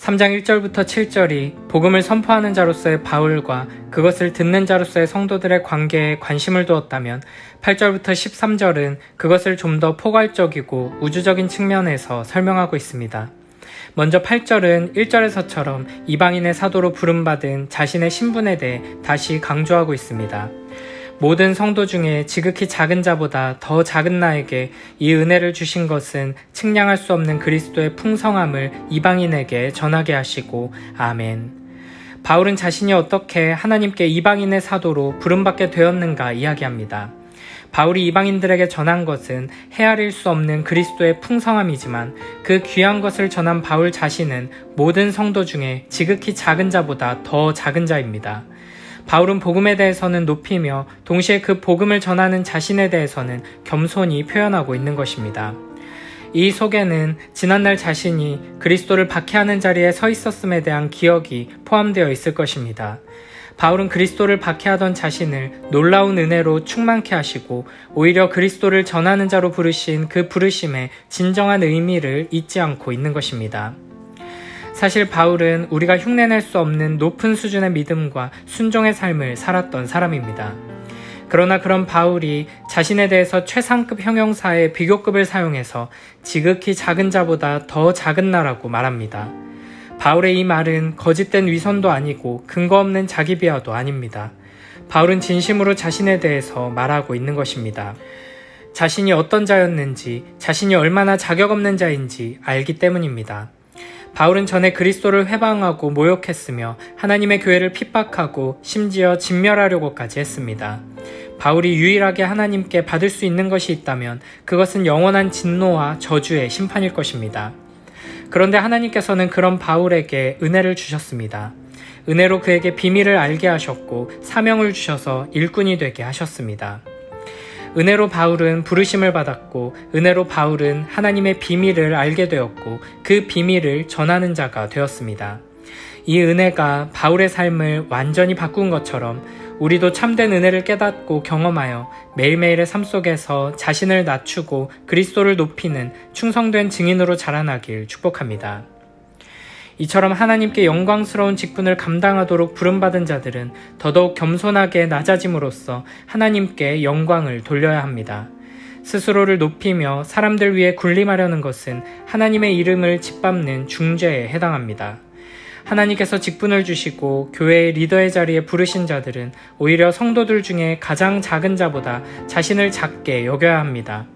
3장 1절부터 7절이 복음을 선포하는 자로서의 바울과 그것을 듣는 자로서의 성도들의 관계에 관심을 두었다면 8절부터 13절은 그것을 좀 더 포괄적이고 우주적인 측면에서 설명하고 있습니다. 먼저 8절은 1절에서처럼 이방인의 사도로 부름받은 자신의 신분에 대해 다시 강조하고 있습니다. 모든 성도 중에 지극히 작은 자보다 더 작은 나에게 이 은혜를 주신 것은 측량할 수 없는 그리스도의 풍성함을 이방인에게 전하게 하시고 아멘. 바울은 자신이 어떻게 하나님께 이방인의 사도로 부름받게 되었는가 이야기합니다. 바울이 이방인들에게 전한 것은 헤아릴 수 없는 그리스도의 풍성함이지만 그 귀한 것을 전한 바울 자신은 모든 성도 중에 지극히 작은 자보다 더 작은 자입니다. 바울은 복음에 대해서는 높이며 동시에 그 복음을 전하는 자신에 대해서는 겸손히 표현하고 있는 것입니다. 이 속에는 지난날 자신이 그리스도를 박해하는 자리에 서 있었음에 대한 기억이 포함되어 있을 것입니다. 바울은 그리스도를 박해하던 자신을 놀라운 은혜로 충만케 하시고 오히려 그리스도를 전하는 자로 부르신 그 부르심의 진정한 의미를 잊지 않고 있는 것입니다. 사실 바울은 우리가 흉내낼 수 없는 높은 수준의 믿음과 순종의 삶을 살았던 사람입니다. 그러나 그런 바울이 자신에 대해서 최상급 형용사의 비교급을 사용해서 지극히 작은 자보다 더 작은 나라고 말합니다. 바울의 이 말은 거짓된 위선도 아니고 근거 없는 자기 비하도 아닙니다. 바울은 진심으로 자신에 대해서 말하고 있는 것입니다. 자신이 어떤 자였는지, 자신이 얼마나 자격 없는 자인지 알기 때문입니다. 바울은 전에 그리스도를 회방하고 모욕했으며 하나님의 교회를 핍박하고 심지어 진멸하려고까지 했습니다. 바울이 유일하게 하나님께 받을 수 있는 것이 있다면 그것은 영원한 진노와 저주의 심판일 것입니다. 그런데 하나님께서는 그런 바울에게 은혜를 주셨습니다. 은혜로 그에게 비밀을 알게 하셨고 사명을 주셔서 일꾼이 되게 하셨습니다. 은혜로 바울은 부르심을 받았고 은혜로 바울은 하나님의 비밀을 알게 되었고 그 비밀을 전하는 자가 되었습니다. 이 은혜가 바울의 삶을 완전히 바꾼 것처럼 우리도 참된 은혜를 깨닫고 경험하여 매일매일의 삶 속에서 자신을 낮추고 그리스도를 높이는 충성된 증인으로 자라나길 축복합니다. 이처럼 하나님께 영광스러운 직분을 감당하도록 부름받은 자들은 더더욱 겸손하게 낮아짐으로써 하나님께 영광을 돌려야 합니다. 스스로를 높이며 사람들 위해 군림하려는 것은 하나님의 이름을 짓밟는 중죄에 해당합니다. 하나님께서 직분을 주시고 교회의 리더의 자리에 부르신 자들은 오히려 성도들 중에 가장 작은 자보다 자신을 작게 여겨야 합니다.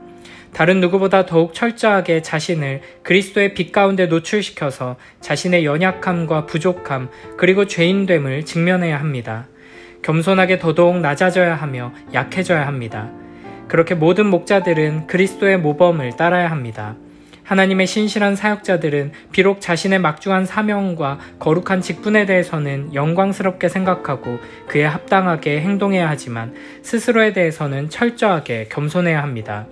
다른 누구보다 더욱 철저하게 자신을 그리스도의 빛 가운데 노출시켜서 자신의 연약함과 부족함 그리고 죄인됨을 직면해야 합니다. 겸손하게 더더욱 낮아져야 하며 약해져야 합니다. 그렇게 모든 목자들은 그리스도의 모범을 따라야 합니다. 하나님의 신실한 사역자들은 비록 자신의 막중한 사명과 거룩한 직분에 대해서는 영광스럽게 생각하고 그에 합당하게 행동해야 하지만 스스로에 대해서는 철저하게 겸손해야 합니다.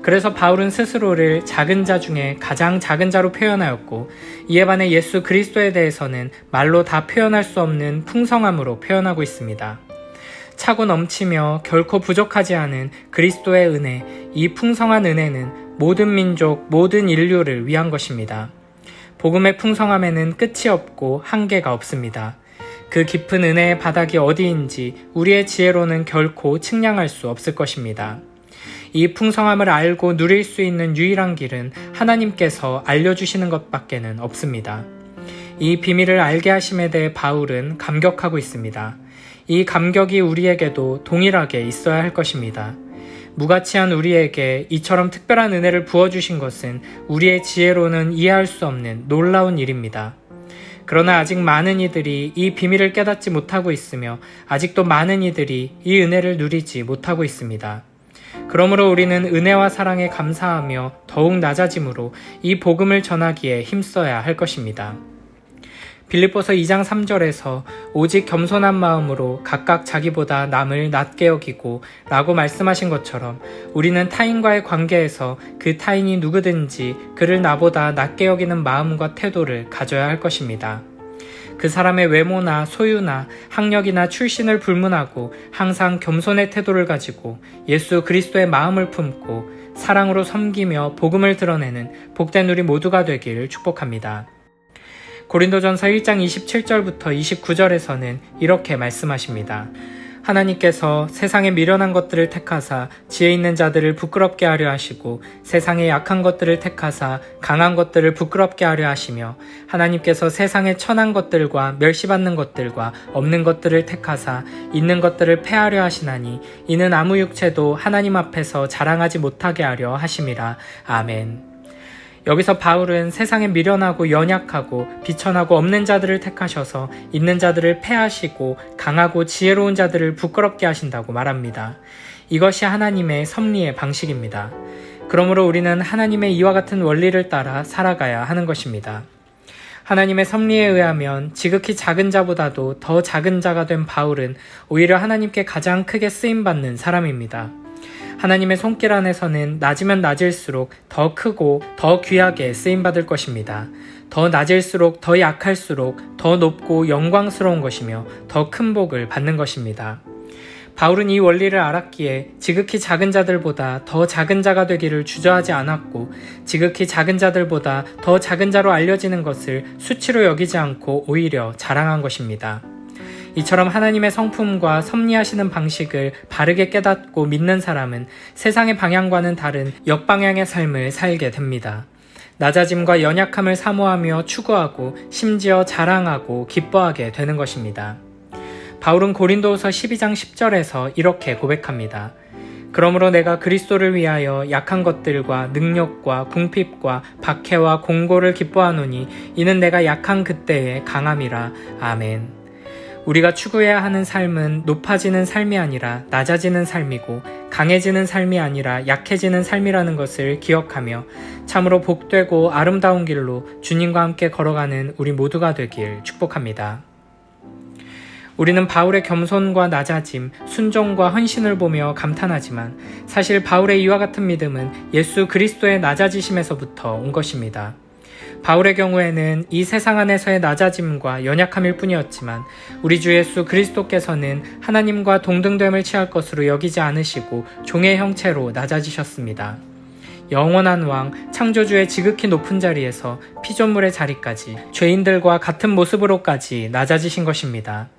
그래서 바울은 스스로를 작은 자 중에 가장 작은 자로 표현하였고 이에 반해 예수 그리스도에 대해서는 말로 다 표현할 수 없는 풍성함으로 표현하고 있습니다. 차고 넘치며 결코 부족하지 않은 그리스도의 은혜, 이 풍성한 은혜는 모든 민족, 모든 인류를 위한 것입니다. 복음의 풍성함에는 끝이 없고 한계가 없습니다. 그 깊은 은혜의 바닥이 어디인지 우리의 지혜로는 결코 측량할 수 없을 것입니다. 이 풍성함을 알고 누릴 수 있는 유일한 길은 하나님께서 알려주시는 것밖에는 없습니다. 이 비밀을 알게 하심에 대해 바울은 감격하고 있습니다. 이 감격이 우리에게도 동일하게 있어야 할 것입니다. 무가치한 우리에게 이처럼 특별한 은혜를 부어주신 것은 우리의 지혜로는 이해할 수 없는 놀라운 일입니다. 그러나 아직 많은 이들이 이 비밀을 깨닫지 못하고 있으며 아직도 많은 이들이 이 은혜를 누리지 못하고 있습니다. 그러므로 우리는 은혜와 사랑에 감사하며 더욱 낮아짐으로 이 복음을 전하기에 힘써야 할 것입니다. 빌립보서 2장 3절에서 오직 겸손한 마음으로 각각 자기보다 남을 낮게 여기고 라고 말씀하신 것처럼 우리는 타인과의 관계에서 그 타인이 누구든지 그를 나보다 낮게 여기는 마음과 태도를 가져야 할 것입니다. 그 사람의 외모나 소유나 학력이나 출신을 불문하고 항상 겸손의 태도를 가지고 예수 그리스도의 마음을 품고 사랑으로 섬기며 복음을 드러내는 복된 우리 모두가 되기를 축복합니다. 고린도전서 1장 27절부터 29절에서는 이렇게 말씀하십니다. 하나님께서 세상의 미련한 것들을 택하사 지혜 있는 자들을 부끄럽게 하려 하시고 세상의 약한 것들을 택하사 강한 것들을 부끄럽게 하려 하시며 하나님께서 세상의 천한 것들과 멸시받는 것들과 없는 것들을 택하사 있는 것들을 패하려 하시나니 이는 아무 육체도 하나님 앞에서 자랑하지 못하게 하려 하심이라. 아멘. 여기서 바울은 세상에 미련하고 연약하고 비천하고 없는 자들을 택하셔서 있는 자들을 패하시고 강하고 지혜로운 자들을 부끄럽게 하신다고 말합니다. 이것이 하나님의 섭리의 방식입니다. 그러므로 우리는 하나님의 이와 같은 원리를 따라 살아가야 하는 것입니다. 하나님의 섭리에 의하면 지극히 작은 자보다도 더 작은 자가 된 바울은 오히려 하나님께 가장 크게 쓰임받는 사람입니다. 하나님의 손길 안에서는 낮으면 낮을수록 더 크고 더 귀하게 쓰임받을 것입니다. 더 낮을수록 더 약할수록 더 높고 영광스러운 것이며 더 큰 복을 받는 것입니다. 바울은 이 원리를 알았기에 지극히 작은 자들보다 더 작은 자가 되기를 주저하지 않았고 지극히 작은 자들보다 더 작은 자로 알려지는 것을 수치로 여기지 않고 오히려 자랑한 것입니다. 이처럼 하나님의 성품과 섭리하시는 방식을 바르게 깨닫고 믿는 사람은 세상의 방향과는 다른 역방향의 삶을 살게 됩니다. 낮아짐과 연약함을 사모하며 추구하고 심지어 자랑하고 기뻐하게 되는 것입니다. 바울은 고린도후서 12장 10절에서 이렇게 고백합니다. 그러므로 내가 그리스도를 위하여 약한 것들과 능력과 궁핍과 박해와 공고를 기뻐하노니 이는 내가 약한 그때의 강함이라. 아멘. 우리가 추구해야 하는 삶은 높아지는 삶이 아니라 낮아지는 삶이고 강해지는 삶이 아니라 약해지는 삶이라는 것을 기억하며 참으로 복되고 아름다운 길로 주님과 함께 걸어가는 우리 모두가 되길 축복합니다. 우리는 바울의 겸손과 낮아짐, 순종과 헌신을 보며 감탄하지만 사실 바울의 이와 같은 믿음은 예수 그리스도의 낮아지심에서부터 온 것입니다. 바울의 경우에는 이 세상 안에서의 낮아짐과 연약함일 뿐이었지만 우리 주 예수 그리스도께서는 하나님과 동등됨을 취할 것으로 여기지 않으시고 종의 형체로 낮아지셨습니다. 영원한 왕, 창조주의 지극히 높은 자리에서 피조물의 자리까지 죄인들과 같은 모습으로까지 낮아지신 것입니다.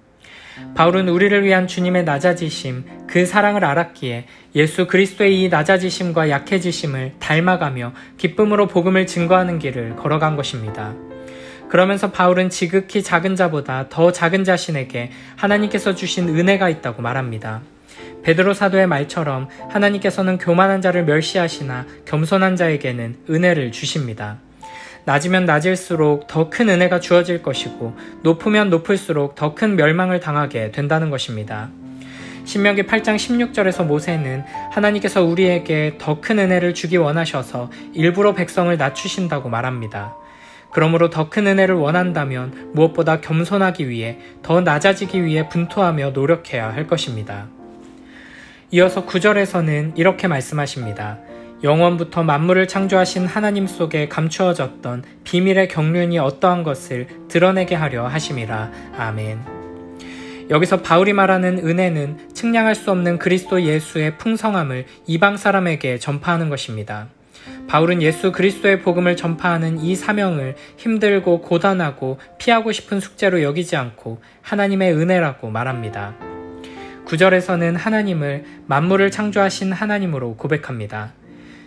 바울은 우리를 위한 주님의 낮아지심, 그 사랑을 알았기에 예수 그리스도의 이 낮아지심과 약해지심을 닮아가며 기쁨으로 복음을 증거하는 길을 걸어간 것입니다. 그러면서 바울은 지극히 작은 자보다 더 작은 자신에게 하나님께서 주신 은혜가 있다고 말합니다. 베드로 사도의 말처럼 하나님께서는 교만한 자를 멸시하시나 겸손한 자에게는 은혜를 주십니다. 낮으면 낮을수록 더 큰 은혜가 주어질 것이고 높으면 높을수록 더 큰 멸망을 당하게 된다는 것입니다. 신명기 8장 16절에서 모세는 하나님께서 우리에게 더 큰 은혜를 주기 원하셔서 일부러 백성을 낮추신다고 말합니다. 그러므로 더 큰 은혜를 원한다면 무엇보다 겸손하기 위해 더 낮아지기 위해 분투하며 노력해야 할 것입니다. 이어서 9절에서는 이렇게 말씀하십니다. 영원부터 만물을 창조하신 하나님 속에 감추어졌던 비밀의 경륜이 어떠한 것을 드러내게 하려 하심이라. 아멘. 여기서 바울이 말하는 은혜는 측량할 수 없는 그리스도 예수의 풍성함을 이방 사람에게 전파하는 것입니다. 바울은 예수 그리스도의 복음을 전파하는 이 사명을 힘들고 고단하고 피하고 싶은 숙제로 여기지 않고 하나님의 은혜라고 말합니다. 9절에서는 하나님을 만물을 창조하신 하나님으로 고백합니다.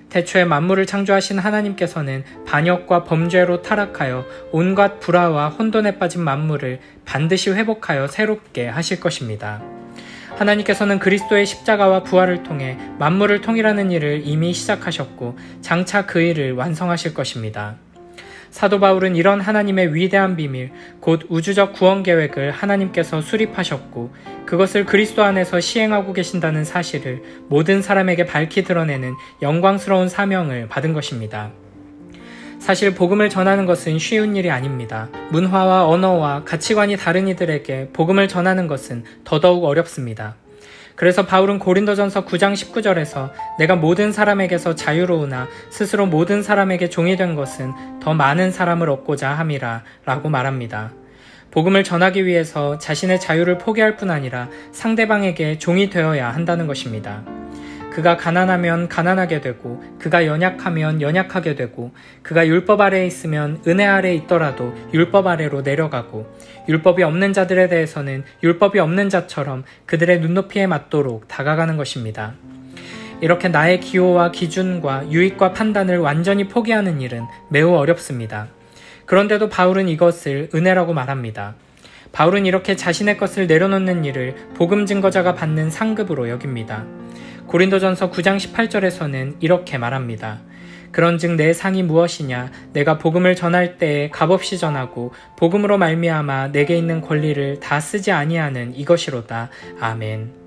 태초에 만물을 창조하신 하나님께서는 반역과 범죄로 타락하여 온갖 불화와 혼돈에 빠진 만물을 반드시 회복하여 새롭게 하실 것입니다. 하나님께서는 그리스도의 십자가와 부활을 통해 만물을 통일하는 일을 이미 시작하셨고 장차 그 일을 완성하실 것입니다. 사도 바울은 이런 하나님의 위대한 비밀, 곧 우주적 구원 계획을 하나님께서 수립하셨고 그것을 그리스도 안에서 시행하고 계신다는 사실을 모든 사람에게 밝히 드러내는 영광스러운 사명을 받은 것입니다. 사실 복음을 전하는 것은 쉬운 일이 아닙니다. 문화와 언어와 가치관이 다른 이들에게 복음을 전하는 것은 더더욱 어렵습니다. 그래서 바울은 고린도전서 9장 19절에서 내가 모든 사람에게서 자유로우나 스스로 모든 사람에게 종이 된 것은 더 많은 사람을 얻고자 함이라 라고 말합니다. 복음을 전하기 위해서 자신의 자유를 포기할 뿐 아니라 상대방에게 종이 되어야 한다는 것입니다. 그가 가난하면 가난하게 되고 그가 연약하면 연약하게 되고 그가 율법 아래에 있으면 은혜 아래에 있더라도 율법 아래로 내려가고 율법이 없는 자들에 대해서는 율법이 없는 자처럼 그들의 눈높이에 맞도록 다가가는 것입니다. 이렇게 나의 기호와 기준과 유익과 판단을 완전히 포기하는 일은 매우 어렵습니다. 그런데도 바울은 이것을 은혜라고 말합니다. 바울은 이렇게 자신의 것을 내려놓는 일을 복음 증거자가 받는 상급으로 여깁니다. 고린도전서 9장 18절에서는 이렇게 말합니다. 그런즉 내 상이 무엇이냐? 내가 복음을 전할 때에 값없이 전하고 복음으로 말미암아 내게 있는 권리를 다 쓰지 아니하는 이것이로다. 아멘.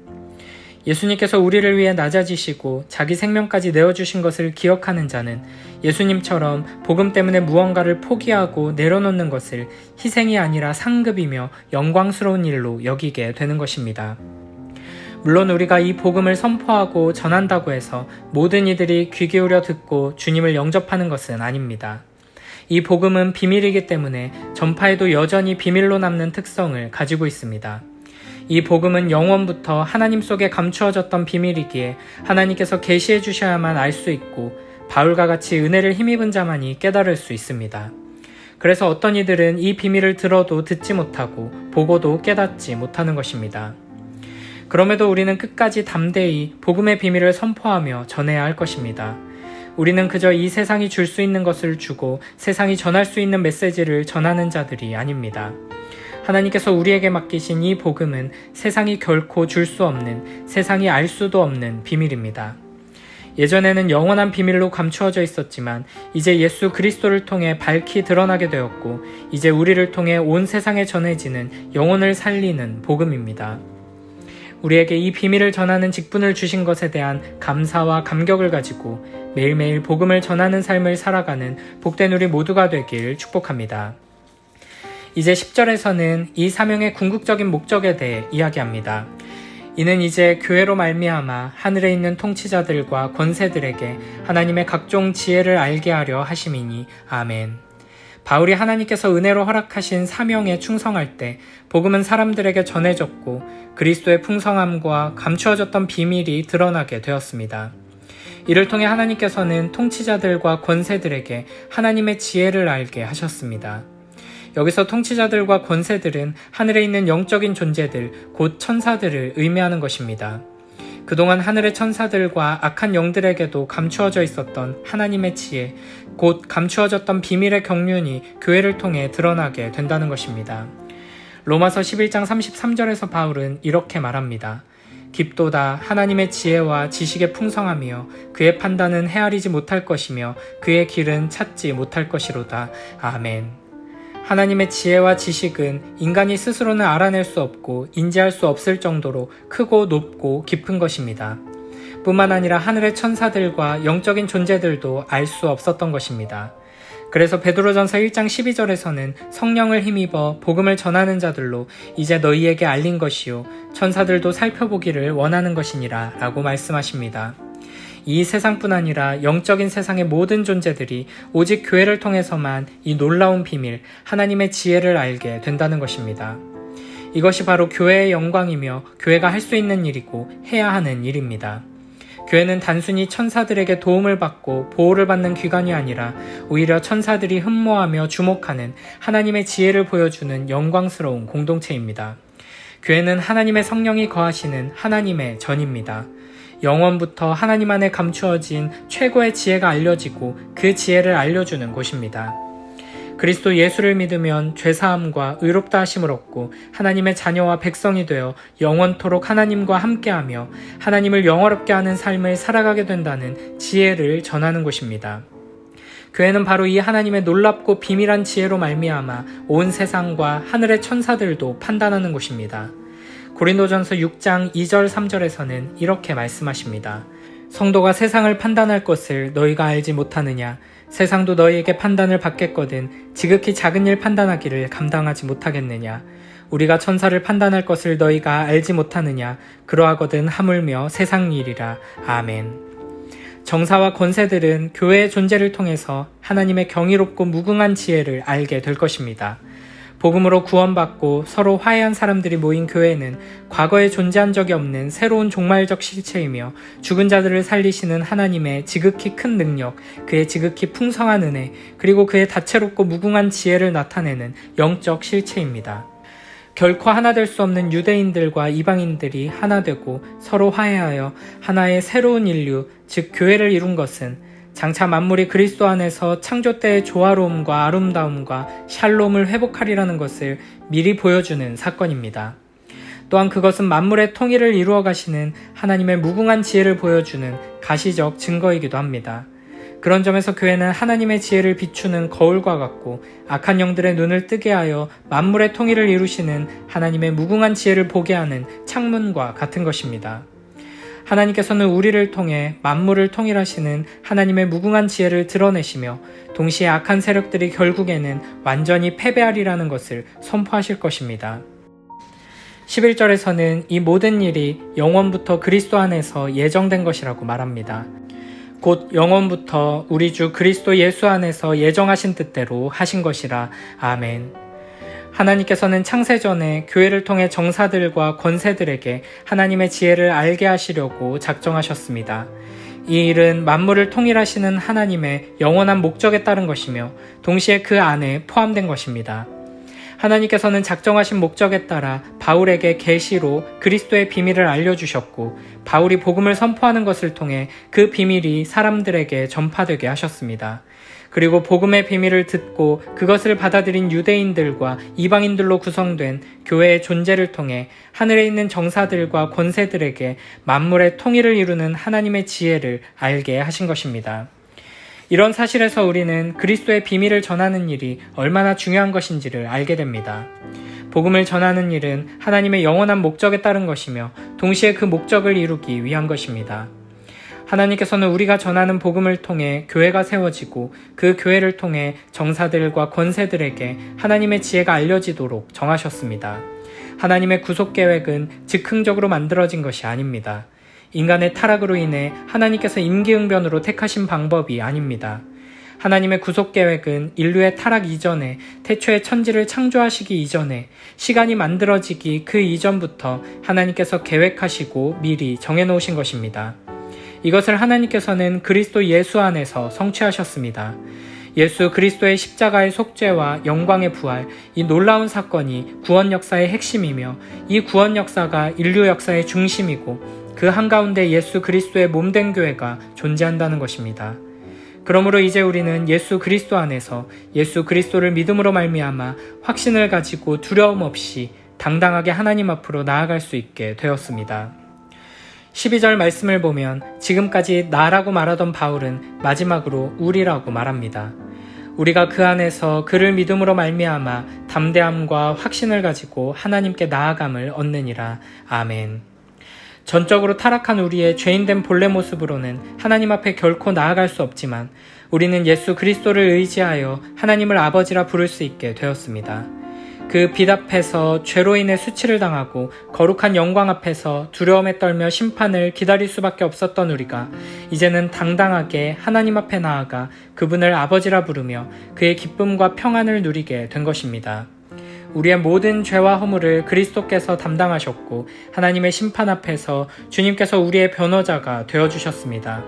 예수님께서 우리를 위해 낮아지시고 자기 생명까지 내어주신 것을 기억하는 자는 예수님처럼 복음 때문에 무언가를 포기하고 내려놓는 것을 희생이 아니라 상급이며 영광스러운 일로 여기게 되는 것입니다. 물론 우리가 이 복음을 선포하고 전한다고 해서 모든 이들이 귀 기울여 듣고 주님을 영접하는 것은 아닙니다. 이 복음은 비밀이기 때문에 전파에도 여전히 비밀로 남는 특성을 가지고 있습니다. 이 복음은 영원부터 하나님 속에 감추어졌던 비밀이기에 하나님께서 계시해 주셔야만 알 수 있고 바울과 같이 은혜를 힘입은 자만이 깨달을 수 있습니다. 그래서 어떤 이들은 이 비밀을 들어도 듣지 못하고 보고도 깨닫지 못하는 것입니다. 그럼에도 우리는 끝까지 담대히 복음의 비밀을 선포하며 전해야 할 것입니다. 우리는 그저 이 세상이 줄 수 있는 것을 주고 세상이 전할 수 있는 메시지를 전하는 자들이 아닙니다. 하나님께서 우리에게 맡기신 이 복음은 세상이 결코 줄 수 없는, 세상이 알 수도 없는 비밀입니다. 예전에는 영원한 비밀로 감추어져 있었지만 이제 예수 그리스도를 통해 밝히 드러나게 되었고 이제 우리를 통해 온 세상에 전해지는 영혼을 살리는 복음입니다. 우리에게 이 비밀을 전하는 직분을 주신 것에 대한 감사와 감격을 가지고 매일매일 복음을 전하는 삶을 살아가는 복된 우리 모두가 되길 축복합니다. 이제 10절에서는 이 사명의 궁극적인 목적에 대해 이야기합니다. 이는 이제 교회로 말미암아 하늘에 있는 통치자들과 권세들에게 하나님의 각종 지혜를 알게 하려 하심이니 아멘. 바울이 하나님께서 은혜로 허락하신 사명에 충성할 때 복음은 사람들에게 전해졌고 그리스도의 풍성함과 감추어졌던 비밀이 드러나게 되었습니다. 이를 통해 하나님께서는 통치자들과 권세들에게 하나님의 지혜를 알게 하셨습니다. 여기서 통치자들과 권세들은 하늘에 있는 영적인 존재들, 곧 천사들을 의미하는 것입니다. 그동안 하늘의 천사들과 악한 영들에게도 감추어져 있었던 하나님의 지혜, 곧 감추어졌던 비밀의 경륜이 교회를 통해 드러나게 된다는 것입니다. 로마서 11장 33절에서 바울은 이렇게 말합니다. 깊도다 하나님의 지혜와 지식의 풍성하며 그의 판단은 헤아리지 못할 것이며 그의 길은 찾지 못할 것이로다. 아멘. 하나님의 지혜와 지식은 인간이 스스로는 알아낼 수 없고 인지할 수 없을 정도로 크고 높고 깊은 것입니다. 뿐만 아니라 하늘의 천사들과 영적인 존재들도 알 수 없었던 것입니다. 그래서 베드로전서 1장 12절에서는 성령을 힘입어 복음을 전하는 자들로 이제 너희에게 알린 것이요 천사들도 살펴보기를 원하는 것이니라 라고 말씀하십니다. 이 세상뿐 아니라 영적인 세상의 모든 존재들이 오직 교회를 통해서만 이 놀라운 비밀, 하나님의 지혜를 알게 된다는 것입니다. 이것이 바로 교회의 영광이며 교회가 할 수 있는 일이고 해야 하는 일입니다. 교회는 단순히 천사들에게 도움을 받고 보호를 받는 기관이 아니라 오히려 천사들이 흠모하며 주목하는 하나님의 지혜를 보여주는 영광스러운 공동체입니다. 교회는 하나님의 성령이 거하시는 하나님의 전입니다. 영원부터 하나님 안에 감추어진 최고의 지혜가 알려지고 그 지혜를 알려주는 곳입니다. 그리스도 예수를 믿으면 죄사함과 의롭다 하심을 얻고 하나님의 자녀와 백성이 되어 영원토록 하나님과 함께하며 하나님을 영화롭게 하는 삶을 살아가게 된다는 지혜를 전하는 곳입니다. 교회는 바로 이 하나님의 놀랍고 비밀한 지혜로 말미암아 온 세상과 하늘의 천사들도 판단하는 곳입니다. 고린도전서 6장 2절 3절에서는 이렇게 말씀하십니다. 성도가 세상을 판단할 것을 너희가 알지 못하느냐? 세상도 너희에게 판단을 받겠거든 지극히 작은 일 판단하기를 감당하지 못하겠느냐? 우리가 천사를 판단할 것을 너희가 알지 못하느냐? 그러하거든 하물며 세상 일이라. 아멘. 정사와 권세들은 교회의 존재를 통해서 하나님의 경이롭고 무궁한 지혜를 알게 될 것입니다. 복음으로 구원받고 서로 화해한 사람들이 모인 교회는 과거에 존재한 적이 없는 새로운 종말적 실체이며 죽은 자들을 살리시는 하나님의 지극히 큰 능력, 그의 지극히 풍성한 은혜, 그리고 그의 다채롭고 무궁한 지혜를 나타내는 영적 실체입니다. 결코 하나 될 수 없는 유대인들과 이방인들이 하나 되고 서로 화해하여 하나의 새로운 인류, 즉 교회를 이룬 것은 장차 만물이 그리스도 안에서 창조 때의 조화로움과 아름다움과 샬롬을 회복하리라는 것을 미리 보여주는 사건입니다. 또한 그것은 만물의 통일을 이루어 가시는 하나님의 무궁한 지혜를 보여주는 가시적 증거이기도 합니다. 그런 점에서 교회는 하나님의 지혜를 비추는 거울과 같고 악한 영들의 눈을 뜨게 하여 만물의 통일을 이루시는 하나님의 무궁한 지혜를 보게 하는 창문과 같은 것입니다. 하나님께서는 우리를 통해 만물을 통일하시는 하나님의 무궁한 지혜를 드러내시며 동시에 악한 세력들이 결국에는 완전히 패배하리라는 것을 선포하실 것입니다. 11절에서는 이 모든 일이 영원부터 그리스도 안에서 예정된 것이라고 말합니다. 곧 영원부터 우리 주 그리스도 예수 안에서 예정하신 뜻대로 하신 것이라. 아멘. 하나님께서는 창세전에 교회를 통해 정사들과 권세들에게 하나님의 지혜를 알게 하시려고 작정하셨습니다. 이 일은 만물을 통일하시는 하나님의 영원한 목적에 따른 것이며 동시에 그 안에 포함된 것입니다. 하나님께서는 작정하신 목적에 따라 바울에게 계시로 그리스도의 비밀을 알려주셨고 바울이 복음을 선포하는 것을 통해 그 비밀이 사람들에게 전파되게 하셨습니다. 그리고 복음의 비밀을 듣고 그것을 받아들인 유대인들과 이방인들로 구성된 교회의 존재를 통해 하늘에 있는 정사들과 권세들에게 만물의 통일을 이루는 하나님의 지혜를 알게 하신 것입니다. 이런 사실에서 우리는 그리스도의 비밀을 전하는 일이 얼마나 중요한 것인지를 알게 됩니다. 복음을 전하는 일은 하나님의 영원한 목적에 따른 것이며 동시에 그 목적을 이루기 위한 것입니다. 하나님께서는 우리가 전하는 복음을 통해 교회가 세워지고 그 교회를 통해 정사들과 권세들에게 하나님의 지혜가 알려지도록 정하셨습니다. 하나님의 구속 계획은 즉흥적으로 만들어진 것이 아닙니다. 인간의 타락으로 인해 하나님께서 임기응변으로 택하신 방법이 아닙니다. 하나님의 구속 계획은 인류의 타락 이전에 태초에 천지를 창조하시기 이전에 시간이 만들어지기 그 이전부터 하나님께서 계획하시고 미리 정해놓으신 것입니다. 이것을 하나님께서는 그리스도 예수 안에서 성취하셨습니다. 예수 그리스도의 십자가의 속죄와 영광의 부활, 이 놀라운 사건이 구원 역사의 핵심이며 이 구원 역사가 인류 역사의 중심이고 그 한가운데 예수 그리스도의 몸된 교회가 존재한다는 것입니다. 그러므로 이제 우리는 예수 그리스도 안에서 예수 그리스도를 믿음으로 말미암아 확신을 가지고 두려움 없이 당당하게 하나님 앞으로 나아갈 수 있게 되었습니다. 12절 말씀을 보면 지금까지 나라고 말하던 바울은 마지막으로 우리라고 말합니다. 우리가 그 안에서 그를 믿음으로 말미암아 담대함과 확신을 가지고 하나님께 나아감을 얻느니라. 아멘. 전적으로 타락한 우리의 죄인된 본래 모습으로는 하나님 앞에 결코 나아갈 수 없지만 우리는 예수 그리스도를 의지하여 하나님을 아버지라 부를 수 있게 되었습니다. 그 빛 앞에서 죄로 인해 수치를 당하고 거룩한 영광 앞에서 두려움에 떨며 심판을 기다릴 수밖에 없었던 우리가 이제는 당당하게 하나님 앞에 나아가 그분을 아버지라 부르며 그의 기쁨과 평안을 누리게 된 것입니다. 우리의 모든 죄와 허물을 그리스도께서 담당하셨고 하나님의 심판 앞에서 주님께서 우리의 변호자가 되어주셨습니다.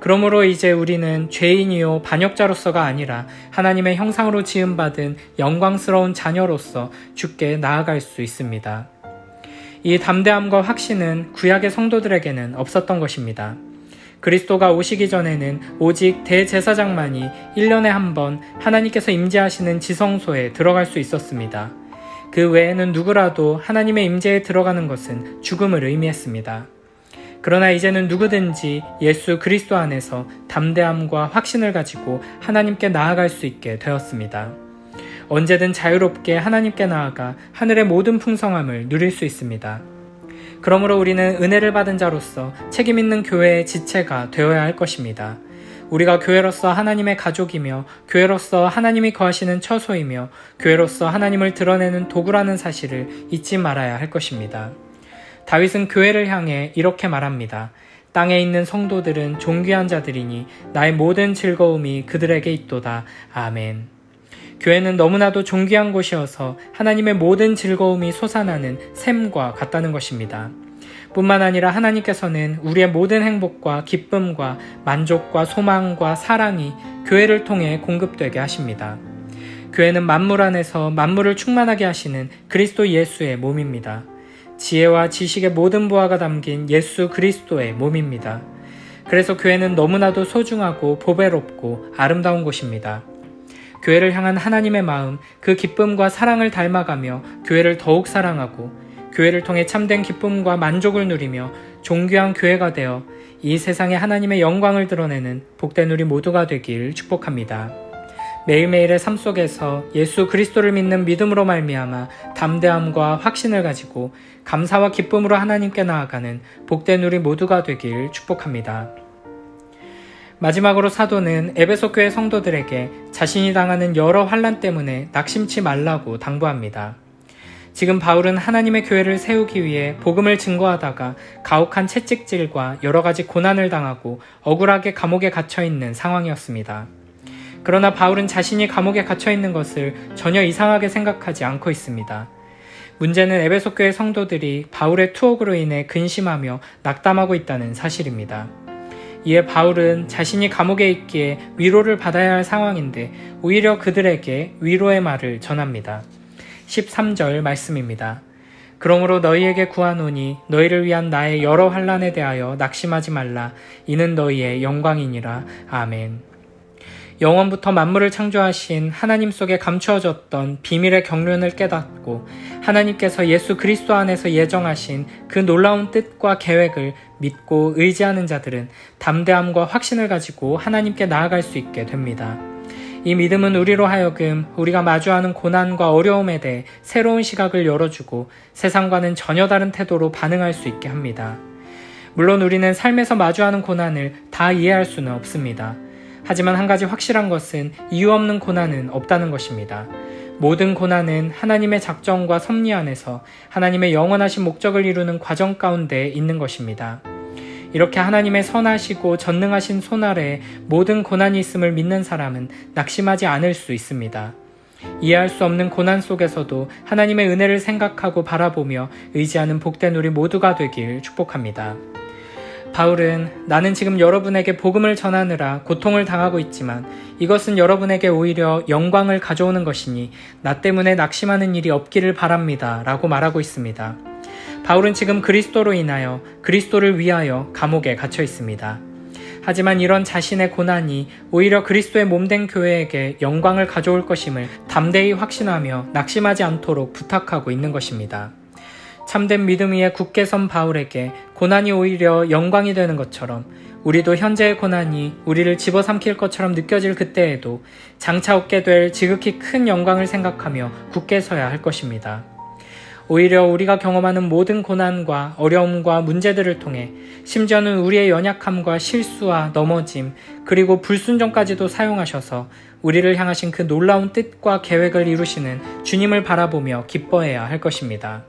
그러므로 이제 우리는 죄인이요 반역자로서가 아니라 하나님의 형상으로 지음받은 영광스러운 자녀로서 주께 나아갈 수 있습니다. 이 담대함과 확신은 구약의 성도들에게는 없었던 것입니다. 그리스도가 오시기 전에는 오직 대제사장만이 1년에 한 번 하나님께서 임재하시는 지성소에 들어갈 수 있었습니다. 그 외에는 누구라도 하나님의 임재에 들어가는 것은 죽음을 의미했습니다. 그러나 이제는 누구든지 예수 그리스도 안에서 담대함과 확신을 가지고 하나님께 나아갈 수 있게 되었습니다. 언제든 자유롭게 하나님께 나아가 하늘의 모든 풍성함을 누릴 수 있습니다. 그러므로 우리는 은혜를 받은 자로서 책임 있는 교회의 지체가 되어야 할 것입니다. 우리가 교회로서 하나님의 가족이며 교회로서 하나님이 거하시는 처소이며 교회로서 하나님을 드러내는 도구라는 사실을 잊지 말아야 할 것입니다. 다윗은 교회를 향해 이렇게 말합니다. 땅에 있는 성도들은 존귀한 자들이니 나의 모든 즐거움이 그들에게 있도다. 아멘. 교회는 너무나도 존귀한 곳이어서 하나님의 모든 즐거움이 솟아나는 샘과 같다는 것입니다. 뿐만 아니라 하나님께서는 우리의 모든 행복과 기쁨과 만족과 소망과 사랑이 교회를 통해 공급되게 하십니다. 교회는 만물 안에서 만물을 충만하게 하시는 그리스도 예수의 몸입니다. 지혜와 지식의 모든 보화가 담긴 예수 그리스도의 몸입니다. 그래서 교회는 너무나도 소중하고 보배롭고 아름다운 곳입니다. 교회를 향한 하나님의 마음, 그 기쁨과 사랑을 닮아가며 교회를 더욱 사랑하고 교회를 통해 참된 기쁨과 만족을 누리며 존귀한 교회가 되어 이 세상에 하나님의 영광을 드러내는 복된 우리 모두가 되길 축복합니다. 매일매일의 삶 속에서 예수 그리스도를 믿는 믿음으로 말미암아 담대함과 확신을 가지고 감사와 기쁨으로 하나님께 나아가는 복된 우리 모두가 되길 축복합니다. 마지막으로 사도는 에베소 교회 성도들에게 자신이 당하는 여러 환난 때문에 낙심치 말라고 당부합니다. 지금 바울은 하나님의 교회를 세우기 위해 복음을 증거하다가 가혹한 채찍질과 여러 가지 고난을 당하고 억울하게 감옥에 갇혀있는 상황이었습니다. 그러나 바울은 자신이 감옥에 갇혀있는 것을 전혀 이상하게 생각하지 않고 있습니다. 문제는 에베소 교회 성도들이 바울의 투옥으로 인해 근심하며 낙담하고 있다는 사실입니다. 이에 바울은 자신이 감옥에 있기에 위로를 받아야 할 상황인데 오히려 그들에게 위로의 말을 전합니다. 13절 말씀입니다. 그러므로 너희에게 구하노니 너희를 위한 나의 여러 환난에 대하여 낙심하지 말라. 이는 너희의 영광이니라. 아멘. 영원부터 만물을 창조하신 하나님 속에 감추어졌던 비밀의 경륜을 깨닫고 하나님께서 예수 그리스도 안에서 예정하신 그 놀라운 뜻과 계획을 믿고 의지하는 자들은 담대함과 확신을 가지고 하나님께 나아갈 수 있게 됩니다. 이 믿음은 우리로 하여금 우리가 마주하는 고난과 어려움에 대해 새로운 시각을 열어주고 세상과는 전혀 다른 태도로 반응할 수 있게 합니다. 물론 우리는 삶에서 마주하는 고난을 다 이해할 수는 없습니다. 하지만 한 가지 확실한 것은 이유 없는 고난은 없다는 것입니다. 모든 고난은 하나님의 작정과 섭리 안에서 하나님의 영원하신 목적을 이루는 과정 가운데 있는 것입니다. 이렇게 하나님의 선하시고 전능하신 손 아래에 모든 고난이 있음을 믿는 사람은 낙심하지 않을 수 있습니다. 이해할 수 없는 고난 속에서도 하나님의 은혜를 생각하고 바라보며 의지하는 복된 우리 모두가 되길 축복합니다. 바울은 나는 지금 여러분에게 복음을 전하느라 고통을 당하고 있지만 이것은 여러분에게 오히려 영광을 가져오는 것이니 나 때문에 낙심하는 일이 없기를 바랍니다. 라고 말하고 있습니다. 바울은 지금 그리스도로 인하여 그리스도를 위하여 감옥에 갇혀 있습니다. 하지만 이런 자신의 고난이 오히려 그리스도의 몸된 교회에게 영광을 가져올 것임을 담대히 확신하며 낙심하지 않도록 부탁하고 있는 것입니다. 참된 믿음 위에 굳게 선 바울에게 고난이 오히려 영광이 되는 것처럼 우리도 현재의 고난이 우리를 집어삼킬 것처럼 느껴질 그때에도 장차 얻게 될 지극히 큰 영광을 생각하며 굳게 서야 할 것입니다. 오히려 우리가 경험하는 모든 고난과 어려움과 문제들을 통해 심지어는 우리의 연약함과 실수와 넘어짐 그리고 불순종까지도 사용하셔서 우리를 향하신 그 놀라운 뜻과 계획을 이루시는 주님을 바라보며 기뻐해야 할 것입니다.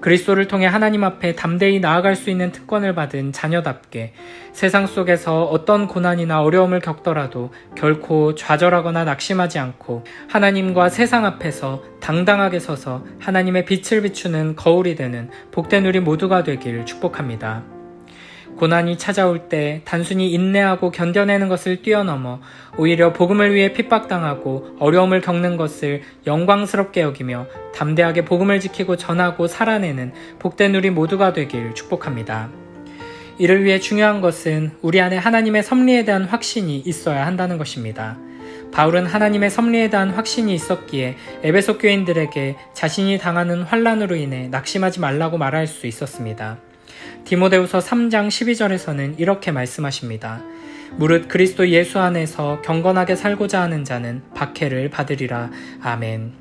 그리스도를 통해 하나님 앞에 담대히 나아갈 수 있는 특권을 받은 자녀답게 세상 속에서 어떤 고난이나 어려움을 겪더라도 결코 좌절하거나 낙심하지 않고 하나님과 세상 앞에서 당당하게 서서 하나님의 빛을 비추는 거울이 되는 복된 우리 모두가 되길 축복합니다. 고난이 찾아올 때 단순히 인내하고 견뎌내는 것을 뛰어넘어 오히려 복음을 위해 핍박당하고 어려움을 겪는 것을 영광스럽게 여기며 담대하게 복음을 지키고 전하고 살아내는 복된 우리 모두가 되길 축복합니다. 이를 위해 중요한 것은 우리 안에 하나님의 섭리에 대한 확신이 있어야 한다는 것입니다. 바울은 하나님의 섭리에 대한 확신이 있었기에 에베소 교인들에게 자신이 당하는 환난으로 인해 낙심하지 말라고 말할 수 있었습니다. 디모데후서 3장 12절에서는 이렇게 말씀하십니다. 무릇 그리스도 예수 안에서 경건하게 살고자 하는 자는 박해를 받으리라. 아멘.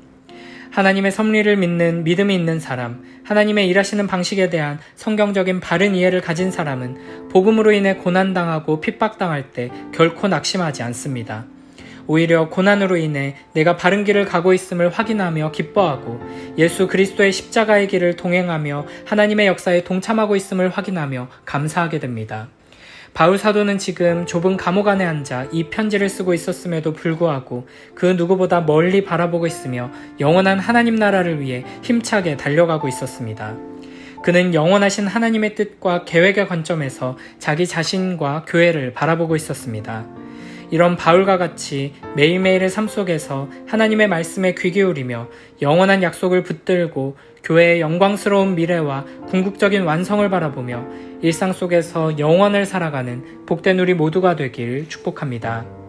하나님의 섭리를 믿는 믿음이 있는 사람, 하나님의 일하시는 방식에 대한 성경적인 바른 이해를 가진 사람은 복음으로 인해 고난당하고 핍박당할 때 결코 낙심하지 않습니다. 오히려 고난으로 인해 내가 바른 길을 가고 있음을 확인하며 기뻐하고 예수 그리스도의 십자가의 길을 동행하며 하나님의 역사에 동참하고 있음을 확인하며 감사하게 됩니다. 바울 사도는 지금 좁은 감옥 안에 앉아 이 편지를 쓰고 있었음에도 불구하고 그 누구보다 멀리 바라보고 있으며 영원한 하나님 나라를 위해 힘차게 달려가고 있었습니다. 그는 영원하신 하나님의 뜻과 계획의 관점에서 자기 자신과 교회를 바라보고 있었습니다. 이런 바울과 같이 매일매일의 삶 속에서 하나님의 말씀에 귀 기울이며 영원한 약속을 붙들고 교회의 영광스러운 미래와 궁극적인 완성을 바라보며 일상 속에서 영원을 살아가는 복된 우리 모두가 되길 축복합니다.